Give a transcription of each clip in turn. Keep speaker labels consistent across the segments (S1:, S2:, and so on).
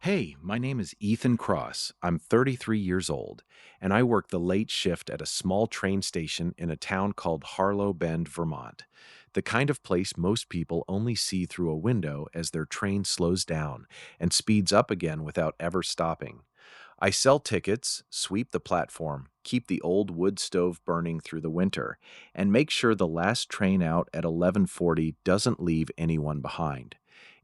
S1: Hey, my name is Ethan Cross. I'm 33 years old, and I work the late shift at a small train station in a town called Harlow Bend, Vermont. The kind of place most people only see through a window as their train slows down and speeds up again without ever stopping. I sell tickets, sweep the platform, keep the old wood stove burning through the winter, and make sure the last train out at 11:40 doesn't leave anyone behind.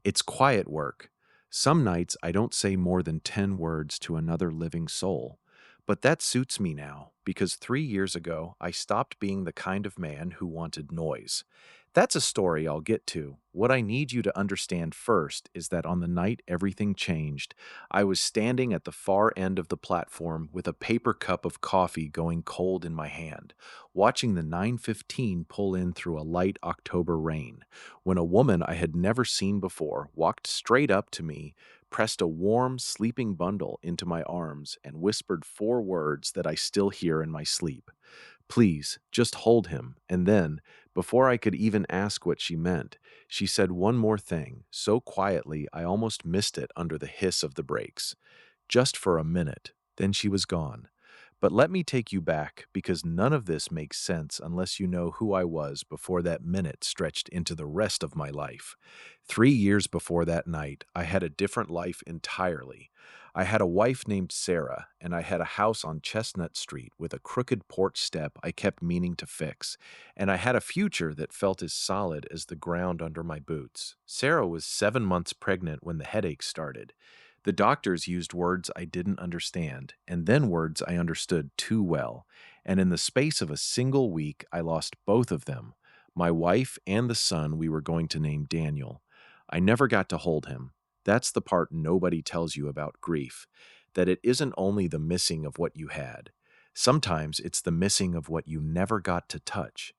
S1: It's quiet work. Some nights I don't say more than 10 words to another living soul. But that suits me now because 3 years ago I stopped being the kind of man who wanted noise. That's a story I'll get to. What I need you to understand first is that on the night everything changed, I was standing at the far end of the platform with a paper cup of coffee going cold in my hand, watching the 9:15 pull in through a light October rain, when a woman I had never seen before walked straight up to me, pressed a warm, sleeping bundle into my arms, and whispered four words that I still hear in my sleep. Please, just hold him. And then, before I could even ask what she meant, she said one more thing, so quietly I almost missed it under the hiss of the brakes. Just for a minute, then she was gone. But let me take you back because none of this makes sense unless you know who I was before that minute stretched into the rest of my life. 3 years before that night, I had a different life entirely. I had a wife named Sarah, and I had a house on Chestnut Street with a crooked porch step I kept meaning to fix, and I had a future that felt as solid as the ground under my boots. Sarah was 7 months pregnant when the headaches started. The doctors used words I didn't understand, and then words I understood too well, and in the space of a single week, I lost both of them, my wife and the son we were going to name Daniel. I never got to hold him. That's the part nobody tells you about grief, that it isn't only the missing of what you had. Sometimes it's the missing of what you never got to touch.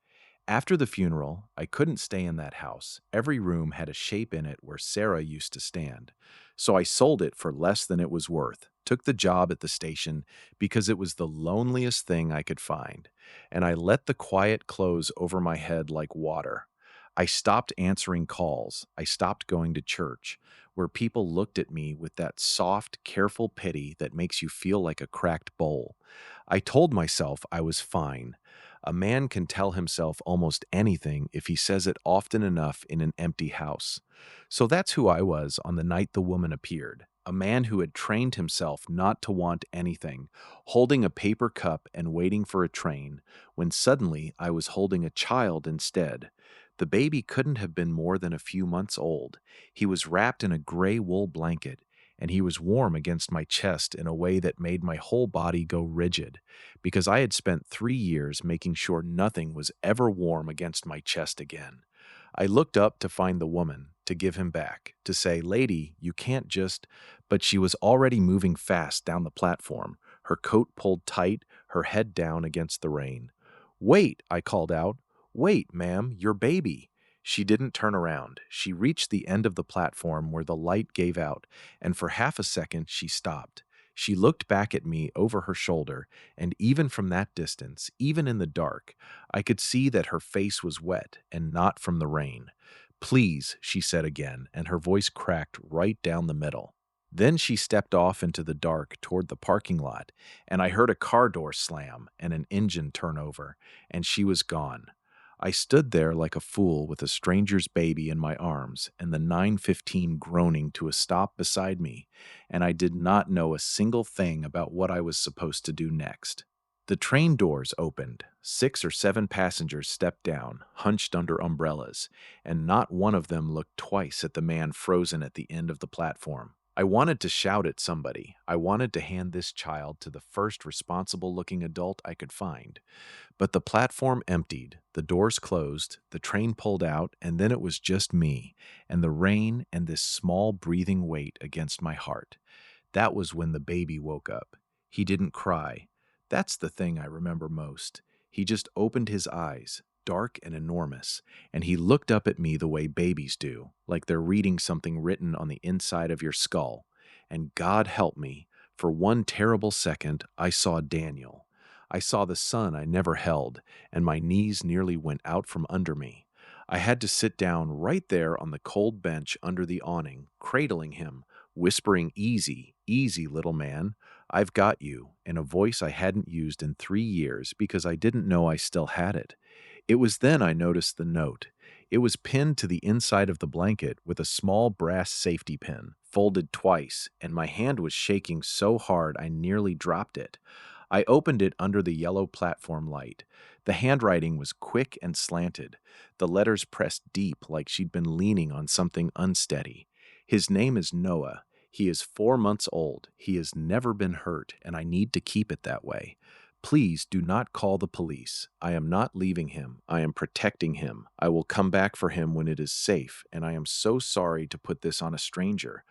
S1: After the funeral, I couldn't stay in that house. Every room had a shape in it where Sarah used to stand. So I sold it for less than it was worth, took the job at the station because it was the loneliest thing I could find, and I let the quiet close over my head like water. I stopped answering calls. I stopped going to church, where people looked at me with that soft, careful pity that makes you feel like a cracked bowl. I told myself I was fine. A man can tell himself almost anything if he says it often enough in an empty house. So that's who I was on the night the woman appeared. A man who had trained himself not to want anything, holding a paper cup and waiting for a train, when suddenly I was holding a child instead. The baby couldn't have been more than a few months old. He was wrapped in a gray wool blanket, and he was warm against my chest in a way that made my whole body go rigid, because I had spent 3 years making sure nothing was ever warm against my chest again. I looked up to find the woman, to give him back, to say, "Lady, you can't just—" But she was already moving fast down the platform, her coat pulled tight, her head down against the rain. "Wait," I called out. "Wait, ma'am, your baby." She didn't turn around. She reached the end of the platform where the light gave out, and for half a second she stopped. She looked back at me over her shoulder, and even from that distance, even in the dark, I could see that her face was wet and not from the rain. "Please," she said again, and her voice cracked right down the middle. Then she stepped off into the dark toward the parking lot, and I heard a car door slam and an engine turn over, and she was gone. I stood there like a fool with a stranger's baby in my arms and the 9:15 groaning to a stop beside me, and I did not know a single thing about what I was supposed to do next. The train doors opened. 6 or 7 passengers stepped down, hunched under umbrellas, and not one of them looked twice at the man frozen at the end of the platform. I wanted to shout at somebody. I wanted to hand this child to the first responsible-looking adult I could find. But the platform emptied, the doors closed, the train pulled out, and then it was just me, and the rain and this small breathing weight against my heart. That was when the baby woke up. He didn't cry. That's the thing I remember most. He just opened his eyes, dark and enormous, and he looked up at me the way babies do, like they're reading something written on the inside of your skull. And God help me, for one terrible second, I saw Daniel. I saw the son I never held, and my knees nearly went out from under me. I had to sit down right there on the cold bench under the awning, cradling him, whispering, "Easy, easy, little man. I've got you," in a voice I hadn't used in 3 years because I didn't know I still had it. It was then I noticed the note. It was pinned to the inside of the blanket with a small brass safety pin, folded twice, and my hand was shaking so hard I nearly dropped it. I opened it under the yellow platform light. The handwriting was quick and slanted, the letters pressed deep like she'd been leaning on something unsteady. His name is Noah. He is 4 months old. He has never been hurt, and I need to keep it that way. Please do not call the police. I am not leaving him. I am protecting him. I will come back for him when it is safe, and I am so sorry to put this on a stranger.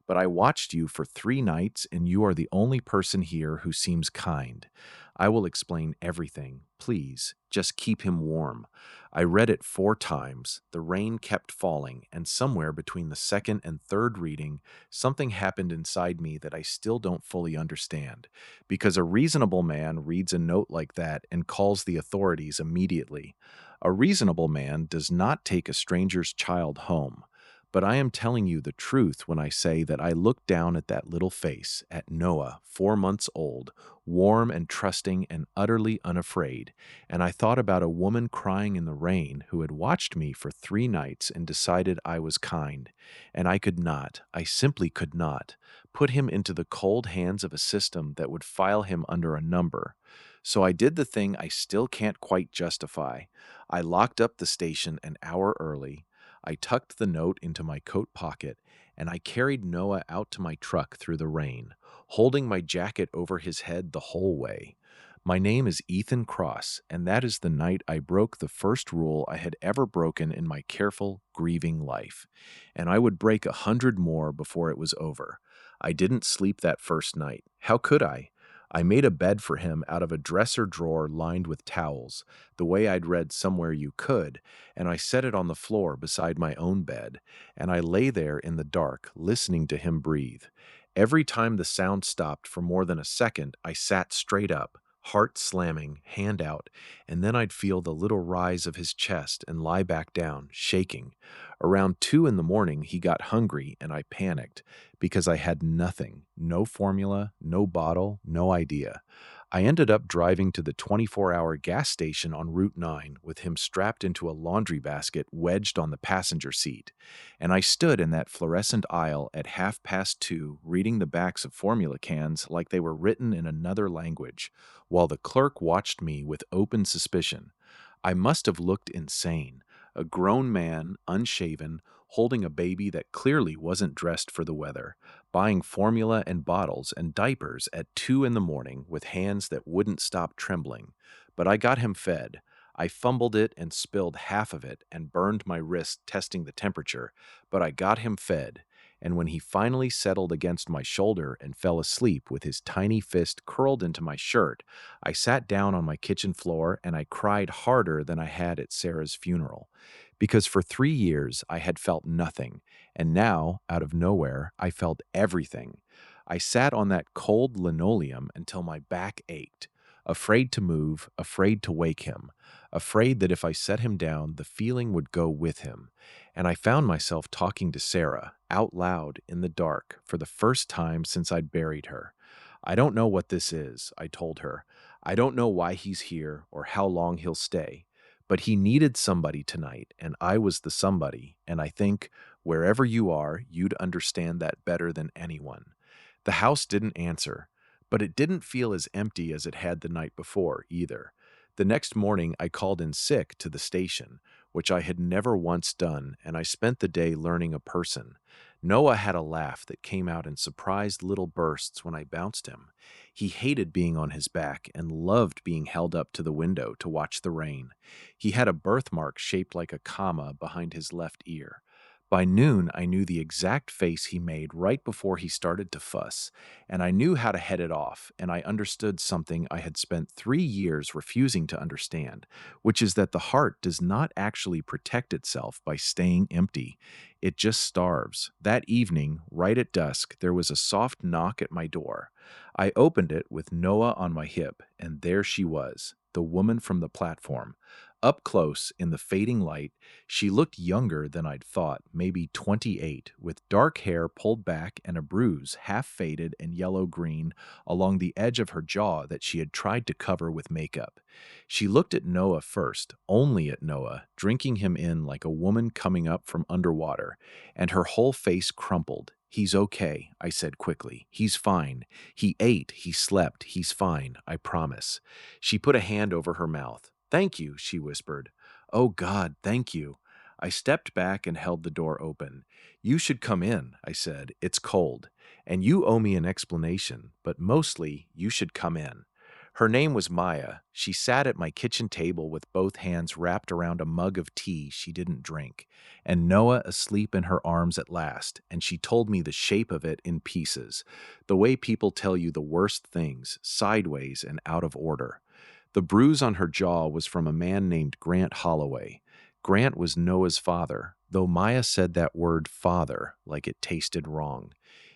S1: But I watched you for 3 nights, and you are the only person here who seems kind. I will explain everything. Please, just keep him warm. I read it 4 times. The rain kept falling, and somewhere between the second and third reading, something happened inside me that I still don't fully understand. Because a reasonable man reads a note like that and calls the authorities immediately. A reasonable man does not take a stranger's child home. But I am telling you the truth when I say that I looked down at that little face, at Noah, 4 months old, warm and trusting and utterly unafraid, and I thought about a woman crying in the rain who had watched me for 3 nights and decided I was kind. And I could not, I simply could not, put him into the cold hands of a system that would file him under a number. So I did the thing I still can't quite justify. I locked up the station an hour early. I tucked the note into my coat pocket, and I carried Noah out to my truck through the rain, holding my jacket over his head the whole way. My name is Ethan Cross, and that is the night I broke the first rule I had ever broken in my careful, grieving life. And I would break 100 more before it was over. I didn't sleep that first night. How could I? I made a bed for him out of a dresser drawer lined with towels, the way I'd read Somewhere You Could, and I set it on the floor beside my own bed, and I lay there in the dark, listening to him breathe. Every time the sound stopped for more than a second, I sat straight up, heart slamming, hand out, and then I'd feel the little rise of his chest and lie back down, shaking. Around 2 in the morning, he got hungry, and I panicked because I had nothing, no formula, no bottle, no idea. I ended up driving to the 24-hour gas station on Route 9 with him strapped into a laundry basket wedged on the passenger seat. And I stood in that fluorescent aisle at 2:30 reading the backs of formula cans like they were written in another language, while the clerk watched me with open suspicion. I must have looked insane. A grown man, unshaven, holding a baby that clearly wasn't dressed for the weather, buying formula and bottles and diapers at 2 in the morning with hands that wouldn't stop trembling. But I got him fed. I fumbled it and spilled half of it and burned my wrist testing the temperature, but I got him fed. And when he finally settled against my shoulder and fell asleep with his tiny fist curled into my shirt, I sat down on my kitchen floor and I cried harder than I had at Sarah's funeral. Because for 3 years I had felt nothing, and now, out of nowhere, I felt everything. I sat on that cold linoleum until my back ached, afraid to move, afraid to wake him, afraid that if I set him down, the feeling would go with him. And I found myself talking to Sarah, out loud, in the dark, for the first time since I'd buried her. "I don't know what this is," I told her. "I don't know why he's here or how long he'll stay. But he needed somebody tonight, and I was the somebody, and I think, wherever you are, you'd understand that better than anyone." The house didn't answer, but it didn't feel as empty as it had the night before, either. The next morning, I called in sick to the station, which I had never once done, and I spent the day learning a person. Noah had a laugh that came out in surprised little bursts when I bounced him. He hated being on his back and loved being held up to the window to watch the rain. He had a birthmark shaped like a comma behind his left ear. By noon, I knew the exact face he made right before he started to fuss, and I knew how to head it off, and I understood something I had spent 3 years refusing to understand, which is that the heart does not actually protect itself by staying empty. It just starves. That evening, right at dusk, there was a soft knock at my door. I opened it with Noah on my hip, and there she was, the woman from the platform. Up close, in the fading light, she looked younger than I'd thought, maybe 28, with dark hair pulled back and a bruise, half faded and yellow-green, along the edge of her jaw that she had tried to cover with makeup. She looked at Noah first, only at Noah, drinking him in like a woman coming up from underwater, and her whole face crumpled. "He's okay," I said quickly. "He's fine. He ate, he slept, he's fine, I promise." She put a hand over her mouth. "Thank you," she whispered. "Oh God, thank you." I stepped back and held the door open. "You should come in," I said. "It's cold. And you owe me an explanation, but mostly you should come in." Her name was Maya. She sat at my kitchen table with both hands wrapped around a mug of tea she didn't drink, and Noah asleep in her arms at last, and she told me the shape of it in pieces, the way people tell you the worst things, sideways and out of order. The bruise on her jaw was from a man named Grant Holloway. Grant was Noah's father, though Maya said that word father like it tasted wrong.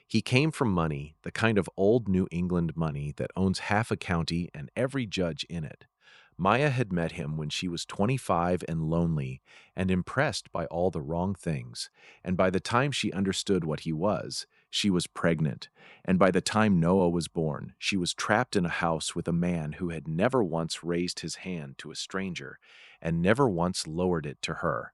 S1: He came from money, the kind of old New England money that owns half a county and every judge in it. Maya had met him when she was 25 and lonely and impressed by all the wrong things, and by the time she understood what he was, she was pregnant, and by the time Noah was born, she was trapped in a house with a man who had never once raised his hand to a stranger and never once lowered it to her.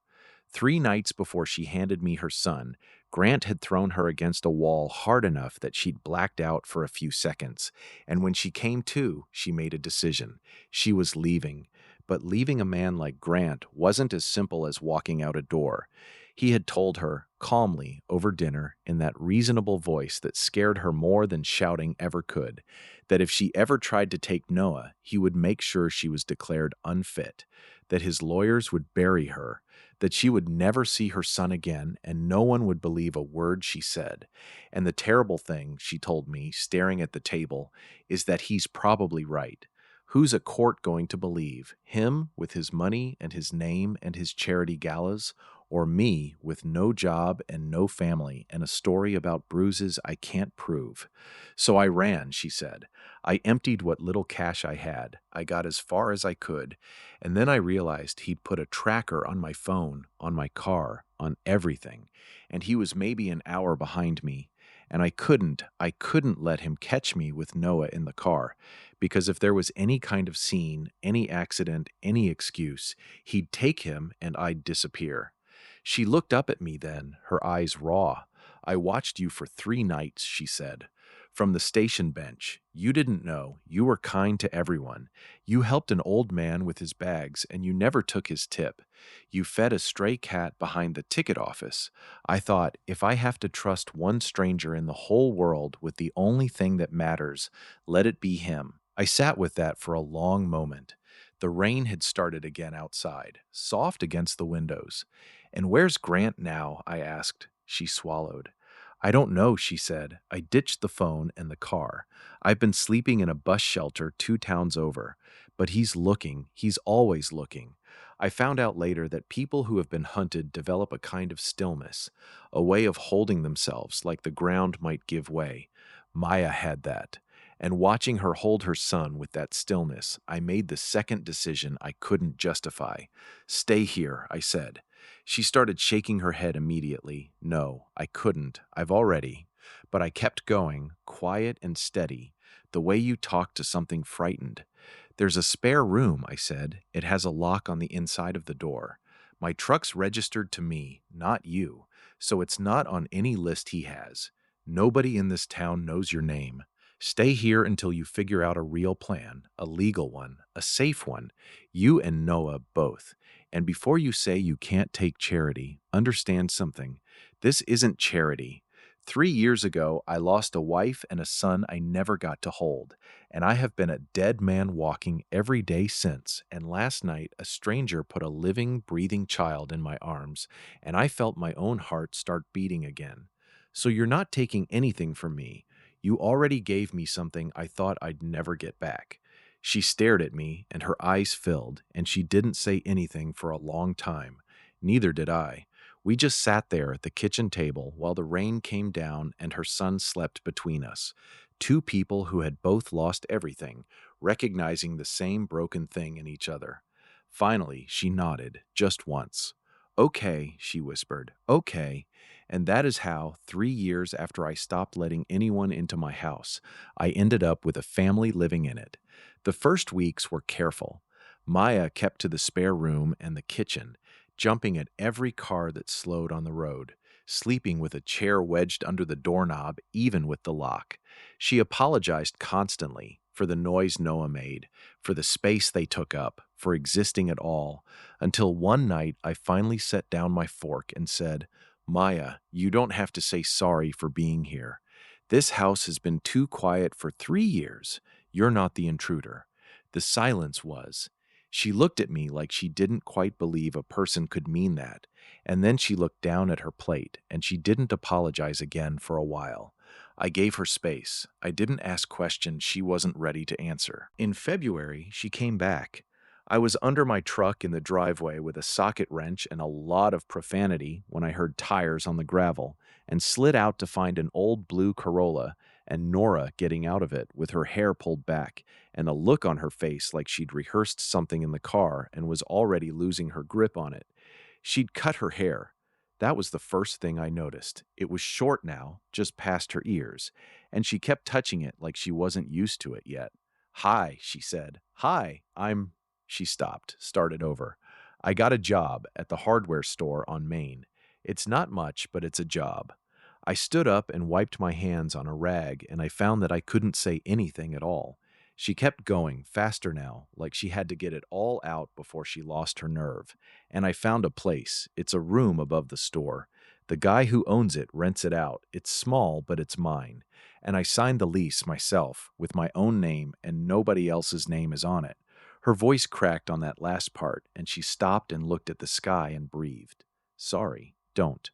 S1: 3 nights before she handed me her son, Grant had thrown her against a wall hard enough that she'd blacked out for a few seconds, and when she came to, she made a decision. She was leaving. But leaving a man like Grant wasn't as simple as walking out a door. He had told her, calmly, over dinner, in that reasonable voice that scared her more than shouting ever could, that if she ever tried to take Noah, he would make sure she was declared unfit, that his lawyers would bury her, that she would never see her son again, and no one would believe a word she said. And the terrible thing, she told me, staring at the table, is that he's probably right. Who's a court going to believe? Him, with his money and his name and his charity galas, or me, with no job and no family and a story about bruises I can't prove? So I ran, she said. I emptied what little cash I had. I got as far as I could, and then I realized he'd put a tracker on my phone, on my car, on everything, and he was maybe an hour behind me. And I couldn't let him catch me with Noah in the car, because if there was any kind of scene, any accident, any excuse, he'd take him and I'd disappear. She looked up at me then, her eyes raw. "I watched you for 3 nights," she said. "From the station bench. You didn't know. You were kind to everyone. You helped an old man with his bags, and you never took his tip. You fed a stray cat behind the ticket office. I thought, if I have to trust one stranger in the whole world with the only thing that matters, let it be him." I sat with that for a long moment. The rain had started again outside, soft against the windows. "And where's Grant now?" I asked. She swallowed. "I don't know," she said. "I ditched the phone and the car. I've been sleeping in a bus shelter 2 towns over. But he's looking. He's always looking." I found out later that people who have been hunted develop a kind of stillness, a way of holding themselves like the ground might give way. Maya had that. And watching her hold her son with that stillness, I made the second decision I couldn't justify. "Stay here," I said. She started shaking her head immediately. "No, I couldn't. I've already." But I kept going, quiet and steady, the way you talk to something frightened. "There's a spare room," I said. "It has a lock on the inside of the door. My truck's registered to me, not you, so it's not on any list he has. Nobody in this town knows your name. Stay here until you figure out a real plan, a legal one, a safe one, you and Noah both. And before you say you can't take charity, understand something. This isn't charity. 3 years ago, I lost a wife and a son I never got to hold, and I have been a dead man walking every day since, and last night a stranger put a living, breathing child in my arms, and I felt my own heart start beating again. So you're not taking anything from me. You already gave me something I thought I'd never get back." She stared at me, and her eyes filled, and she didn't say anything for a long time. Neither did I. We just sat there at the kitchen table while the rain came down and her son slept between us. Two people who had both lost everything, recognizing the same broken thing in each other. Finally, she nodded, just once. Okay, she whispered, okay. And that is how, 3 years after I stopped letting anyone into my house, I ended up with a family living in it. The first weeks were careful. Maya kept to the spare room and the kitchen, jumping at every car that slowed on the road, sleeping with a chair wedged under the doorknob, even with the lock. She apologized constantly for the noise Noah made, for the space they took up, for existing at all, until one night I finally set down my fork and said, Maya, you don't have to say sorry for being here. This house has been too quiet for 3 years. You're not the intruder. The silence was. She looked at me like she didn't quite believe a person could mean that, and then she looked down at her plate, and she didn't apologize again for a while. I gave her space. I didn't ask questions she wasn't ready to answer. In February, she came back. I was under my truck in the driveway with a socket wrench and a lot of profanity when I heard tires on the gravel, and slid out to find an old blue Corolla and Nora getting out of it with her hair pulled back and a look on her face like she'd rehearsed something in the car and was already losing her grip on it. She'd cut her hair. That was the first thing I noticed. It was short now, just past her ears, and she kept touching it like she wasn't used to it yet. Hi, she said. Hi, I'm. She stopped, started over. I got a job at the hardware store on Main. It's not much, but it's a job. I stood up and wiped my hands on a rag, and I found that I couldn't say anything at all. She kept going, faster now, like she had to get it all out before she lost her nerve. And I found a place. It's a room above the store. The guy who owns it rents it out. It's small, but it's mine. And I signed the lease myself, with my own name, and nobody else's name is on it. Her voice cracked on that last part, and she stopped and looked at the sky and breathed. Sorry, don't.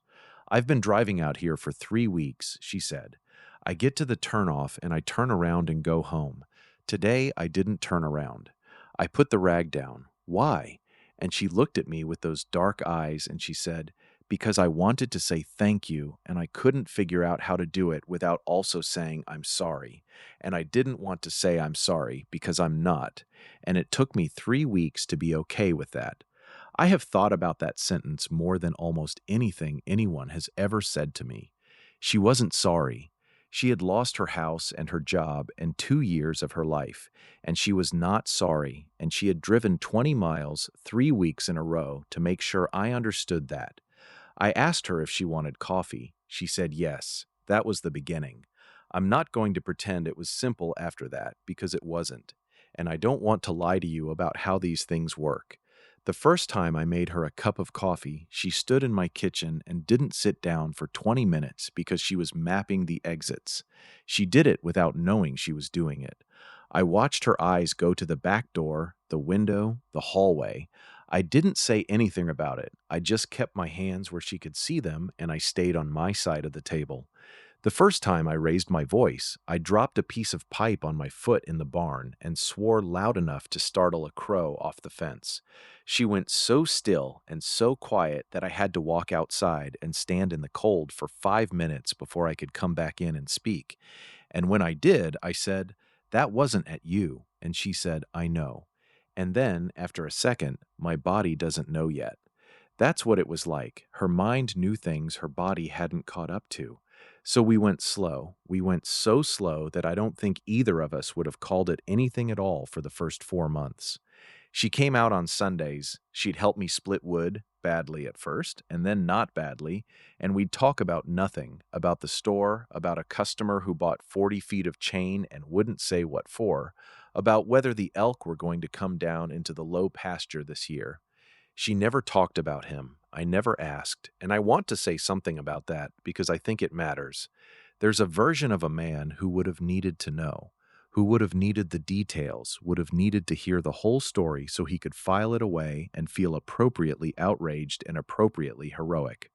S1: I've been driving out here for 3 weeks, she said. I get to the turnoff and I turn around and go home. Today I didn't turn around. I put the rag down. Why? And she looked at me with those dark eyes and she said, because I wanted to say thank you and I couldn't figure out how to do it without also saying I'm sorry. And I didn't want to say I'm sorry because I'm not. And it took me 3 weeks to be okay with that. I have thought about that sentence more than almost anything anyone has ever said to me. She wasn't sorry. She had lost her house and her job and 2 years of her life, and she was not sorry, and she had driven 20 miles 3 weeks in a row to make sure I understood that. I asked her if she wanted coffee. She said yes. That was the beginning. I'm not going to pretend it was simple after that, because it wasn't. And I don't want to lie to you about how these things work. The first time I made her a cup of coffee, she stood in my kitchen and didn't sit down for 20 minutes because she was mapping the exits. She did it without knowing she was doing it. I watched her eyes go to the back door, the window, the hallway. I didn't say anything about it. I just kept my hands where she could see them, and I stayed on my side of the table. The first time I raised my voice, I dropped a piece of pipe on my foot in the barn and swore loud enough to startle a crow off the fence. She went so still and so quiet that I had to walk outside and stand in the cold for 5 minutes before I could come back in and speak. And when I did, I said, "That wasn't at you." And she said, "I know." And then, after a second, "My body doesn't know yet." That's what it was like. Her mind knew things her body hadn't caught up to. So we went slow. We went so slow that I don't think either of us would have called it anything at all for the first 4 months. She came out on Sundays. She'd help me split wood, badly at first, and then not badly, and we'd talk about nothing, about the store, about a customer who bought 40 feet of chain and wouldn't say what for, about whether the elk were going to come down into the low pasture this year. She never talked about him. I never asked, and I want to say something about that because I think it matters. There's a version of a man who would have needed to know, who would have needed the details, would have needed to hear the whole story so he could file it away and feel appropriately outraged and appropriately heroic.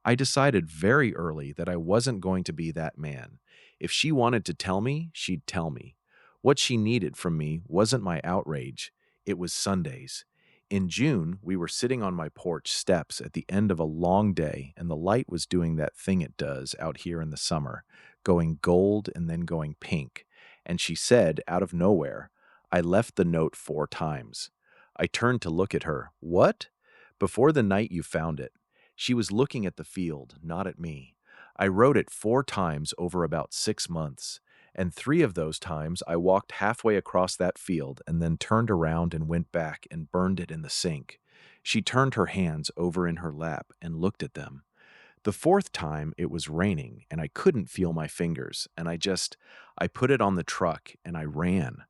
S1: I decided very early that I wasn't going to be that man. If she wanted to tell me, she'd tell me. What she needed from me wasn't my outrage. It was Sundays. In June, we were sitting on my porch steps at the end of a long day, and the light was doing that thing it does out here in the summer, going gold and then going pink. And she said, out of nowhere, "I left the note 4 times." I turned to look at her. What? Before the night you found it. She was looking at the field, not at me. I wrote it 4 times over about 6 months, and 3 of those times I walked halfway across that field and then turned around and went back and burned it in the sink. She turned her hands over in her lap and looked at them. The fourth time it was raining and I couldn't feel my fingers, and I put it on the truck and I ran.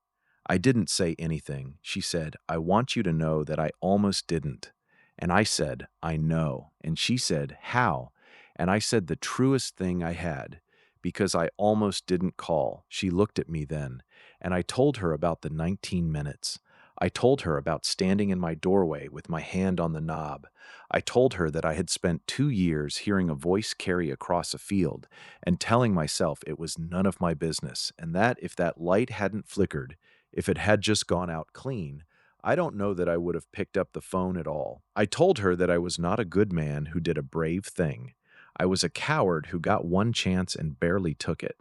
S1: I didn't say anything. She said, I want you to know that I almost didn't. And I said, I know. And she said, how? And I said the truest thing I had, because I almost didn't call. She looked at me then, and I told her about the 19 minutes. I told her about standing in my doorway with my hand on the knob. I told her that I had spent 2 years hearing a voice carry across a field and telling myself it was none of my business, and that if that light hadn't flickered, if it had just gone out clean, I don't know that I would have picked up the phone at all. I told her that I was not a good man who did a brave thing. I was a coward who got one chance and barely took it.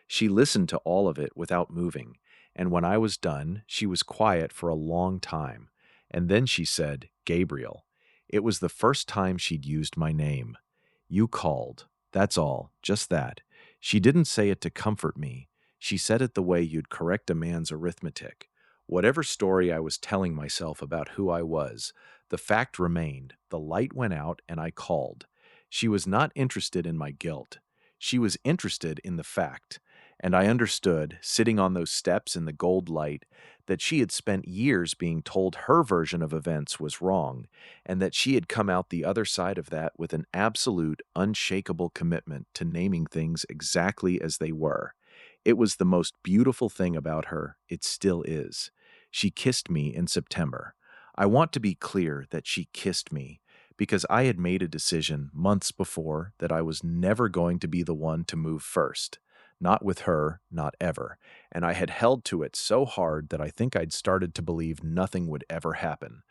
S1: She listened to all of it without moving, and when I was done, she was quiet for a long time. And then she said, Gabriel. It was the first time she'd used my name. You called. That's all, just that. She didn't say it to comfort me. She said it the way you'd correct a man's arithmetic. Whatever story I was telling myself about who I was, the fact remained. The light went out and I called. She was not interested in my guilt. She was interested in the fact. And I understood, sitting on those steps in the gold light, that she had spent years being told her version of events was wrong, and that she had come out the other side of that with an absolute, unshakable commitment to naming things exactly as they were. It was the most beautiful thing about her. It still is. She kissed me in September. I want to be clear that she kissed me, because I had made a decision months before that I was never going to be the one to move first. Not with her, not ever. And I had held to it so hard that I think I'd started to believe nothing would ever happen.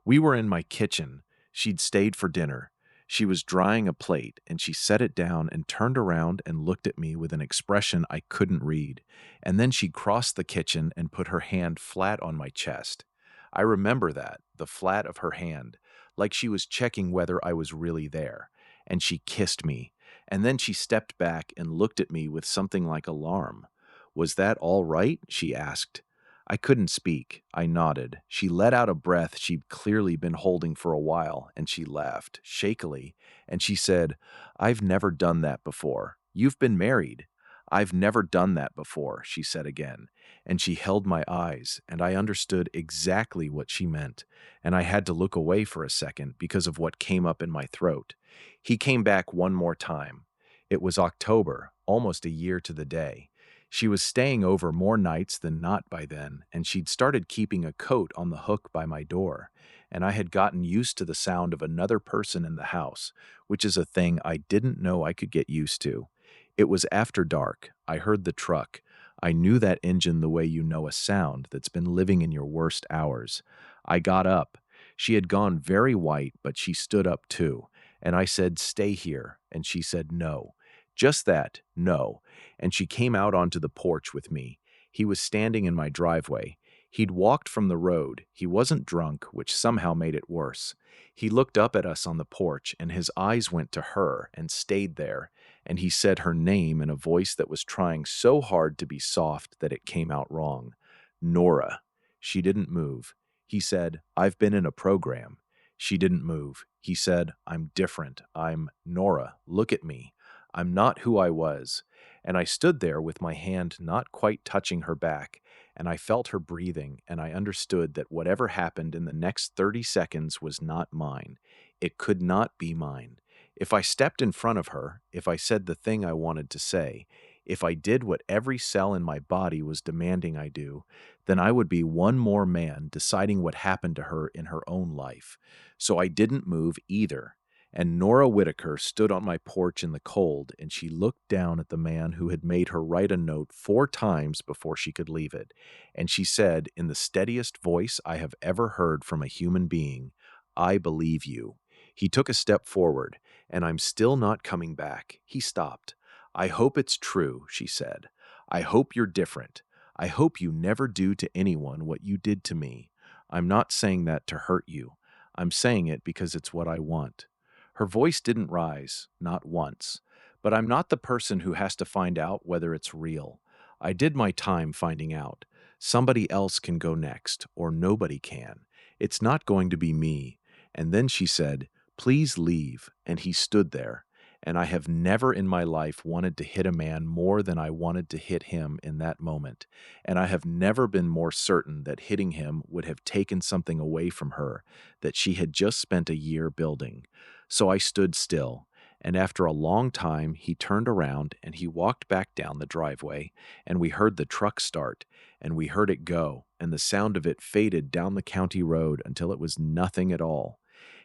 S1: We were in my kitchen. She'd stayed for dinner. She was drying a plate, and she set it down and turned around and looked at me with an expression I couldn't read. And then she crossed the kitchen and put her hand flat on my chest. I remember that, the flat of her hand, like she was checking whether I was really there. And she kissed me. And then she stepped back and looked at me with something like alarm. Was that all right? She asked. I couldn't speak. I nodded. She let out a breath she'd clearly been holding for a while, and she laughed, shakily, and she said, I've never done that before. You've been married. I've never done that before, she said again, and she held my eyes, and I understood exactly what she meant, and I had to look away for a second because of what came up in my throat. He came back one more time. It was October, almost a year to the day. She was staying over more nights than not by then, and she'd started keeping a coat on the hook by my door, and I had gotten used to the sound of another person in the house, which is a thing I didn't know I could get used to. It was after dark. I heard the truck. I knew that engine the way you know a sound that's been living in your worst hours. I got up. She had gone very white, but she stood up too, and I said, stay here, and she said no. Just that, no, and she came out onto the porch with me. He was standing in my driveway. He'd walked from the road. He wasn't drunk, which somehow made it worse. He looked up at us on the porch, and his eyes went to her and stayed there, and he said her name in a voice that was trying so hard to be soft that it came out wrong. Nora. She didn't move. He said, I've been in a program. She didn't move. He said, I'm different. I'm Nora. Look at me. I'm not who I was. And I stood there with my hand not quite touching her back, and I felt her breathing, and I understood that whatever happened in the next 30 seconds was not mine. It could not be mine. If I stepped in front of her, if I said the thing I wanted to say, if I did what every cell in my body was demanding I do, then I would be one more man deciding what happened to her in her own life. So I didn't move either. And Nora Whitaker stood on my porch in the cold, and she looked down at the man who had made her write a note 4 times before she could leave it. And she said, in the steadiest voice I have ever heard from a human being, I believe you. He took a step forward, and I'm still not coming back. He stopped. I hope it's true, she said. I hope you're different. I hope you never do to anyone what you did to me. I'm not saying that to hurt you. I'm saying it because it's what I want." Her voice didn't rise, not once. But I'm not the person who has to find out whether it's real. I did my time finding out. Somebody else can go next, or nobody can. It's not going to be me. And then she said, "Please leave." And he stood there. And I have never in my life wanted to hit a man more than I wanted to hit him in that moment. And I have never been more certain that hitting him would have taken something away from her that she had just spent a year building. So I stood still. And after a long time, he turned around and he walked back down the driveway, and we heard the truck start, and we heard it go, and the sound of it faded down the county road until it was nothing at all.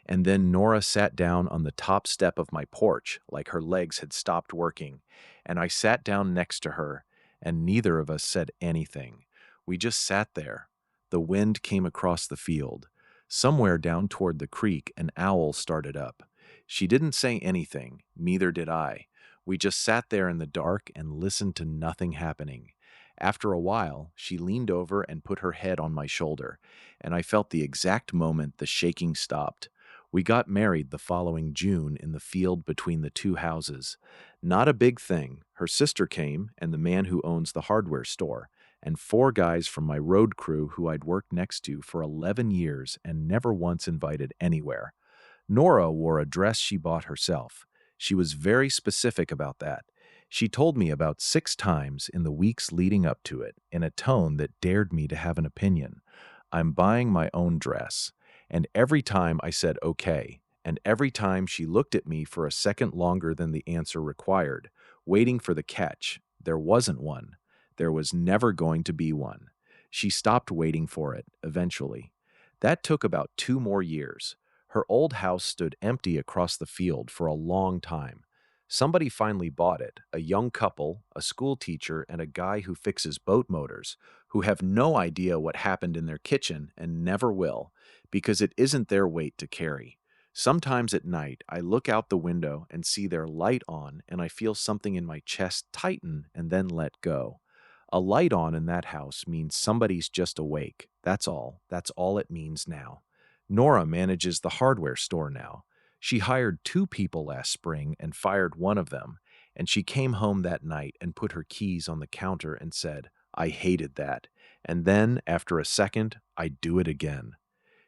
S1: And then Nora sat down on the top step of my porch like her legs had stopped working, and I sat down next to her, and neither of us said anything. We just sat there. The wind came across the field. Somewhere down toward the creek, an owl started up. She didn't say anything, neither did I. We just sat there in the dark and listened to nothing happening. After a while, she leaned over and put her head on my shoulder, and I felt the exact moment the shaking stopped. We got married the following June in the field between the two houses. Not a big thing. Her sister came, and the man who owns the hardware store, and 4 guys from my road crew who I'd worked next to for 11 years and never once invited anywhere. Nora wore a dress she bought herself. She was very specific about that. She told me about 6 times in the weeks leading up to it, in a tone that dared me to have an opinion. "I'm buying my own dress." And every time I said okay, and every time she looked at me for a second longer than the answer required, waiting for the catch. There wasn't one. There was never going to be one. She stopped waiting for it, eventually. That took about 2 more years. Her old house stood empty across the field for a long time. Somebody finally bought it, a young couple, a school teacher, and a guy who fixes boat motors, who have no idea what happened in their kitchen and never will, because it isn't their weight to carry. Sometimes at night, I look out the window and see their light on, and I feel something in my chest tighten and then let go. A light on in that house means somebody's just awake. That's all. That's all it means now. Nora manages the hardware store now. She hired 2 people last spring and fired one of them, and she came home that night and put her keys on the counter and said, "I hated that." And then, after a second, "I'd do it again."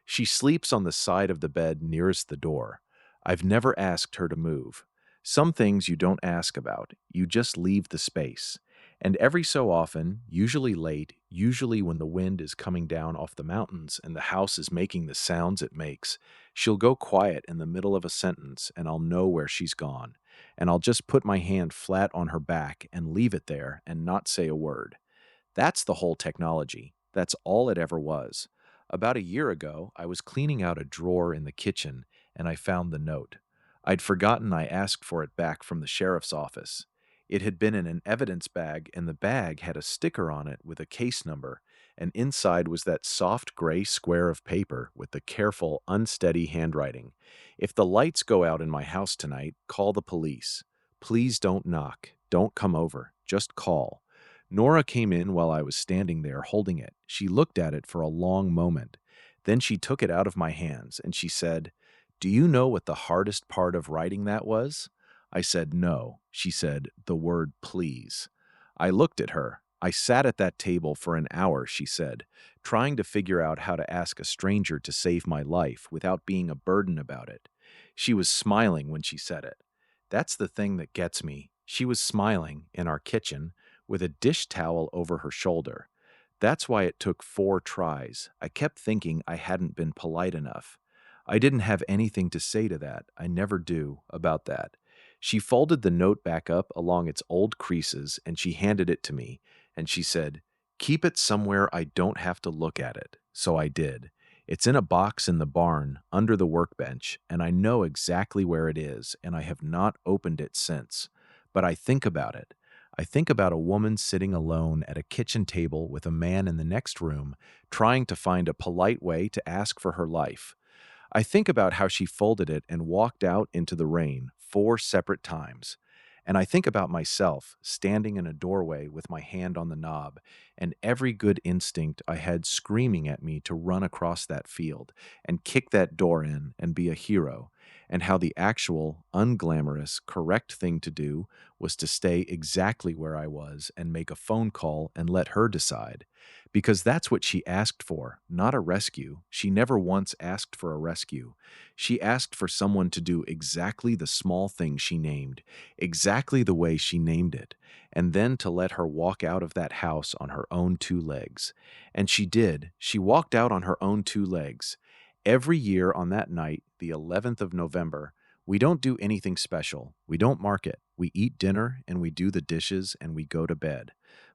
S1: She sleeps on the side of the bed nearest the door. I've never asked her to move. Some things you don't ask about, you just leave the space. And every so often, usually late, usually when the wind is coming down off the mountains and the house is making the sounds it makes, she'll go quiet in the middle of a sentence and I'll know where she's gone. And I'll just put my hand flat on her back and leave it there and not say a word. That's the whole technology. That's all it ever was. About a year ago, I was cleaning out a drawer in the kitchen and I found the note. I'd forgotten I asked for it back from the sheriff's office. It had been in an evidence bag, and the bag had a sticker on it with a case number, and inside was that soft gray square of paper with the careful, unsteady handwriting. "If the lights go out in my house tonight, call the police. Please don't knock. Don't come over. Just call." Nora came in while I was standing there holding it. She looked at it for a long moment. Then she took it out of my hands and she said, "Do you know what the hardest part of writing that was?" I said, "No." She said, "The word please." I looked at her. "I sat at that table for an hour," she said, "trying to figure out how to ask a stranger to save my life without being a burden about it." She was smiling when she said it. That's the thing that gets me. She was smiling in our kitchen with a dish towel over her shoulder. That's why it took 4 tries. I kept thinking I hadn't been polite enough. I didn't have anything to say to that. I never do about that. She folded the note back up along its old creases and she handed it to me, and she said, "Keep it somewhere I don't have to look at it." So I did. It's in a box in the barn under the workbench, and I know exactly where it is, and I have not opened it since. But I think about it. I think about a woman sitting alone at a kitchen table with a man in the next room, trying to find a polite way to ask for her life. I think about how she folded it and walked out into the rain 4 separate times. And I think about myself standing in a doorway with my hand on the knob, and every good instinct I had screaming at me to run across that field and kick that door in and be a hero, and how the actual, unglamorous, correct thing to do was to stay exactly where I was and make a phone call and let her decide. Because that's what she asked for, not a rescue. She never once asked for a rescue. She asked for someone to do exactly the small thing she named, exactly the way she named it, and then to let her walk out of that house on her own two legs. And she did. She walked out on her own two legs. Every year on that night, the 11th of November, we don't do anything special. We don't mark it. We eat dinner and we do the dishes and we go to bed.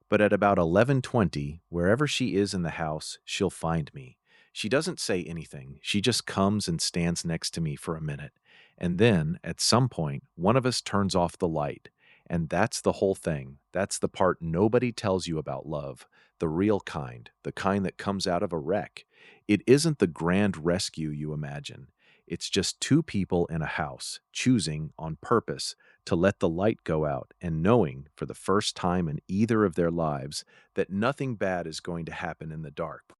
S1: But at about 11:20, wherever she is in the house, she'll find me. She doesn't say anything. She just comes and stands next to me for a minute. And then, at some point, one of us turns off the light. And that's the whole thing. That's the part nobody tells you about love. The real kind, the kind that comes out of a wreck. It isn't the grand rescue you imagine. It's just two people in a house choosing on purpose to let the light go out and knowing for the first time in either of their lives that nothing bad is going to happen in the dark.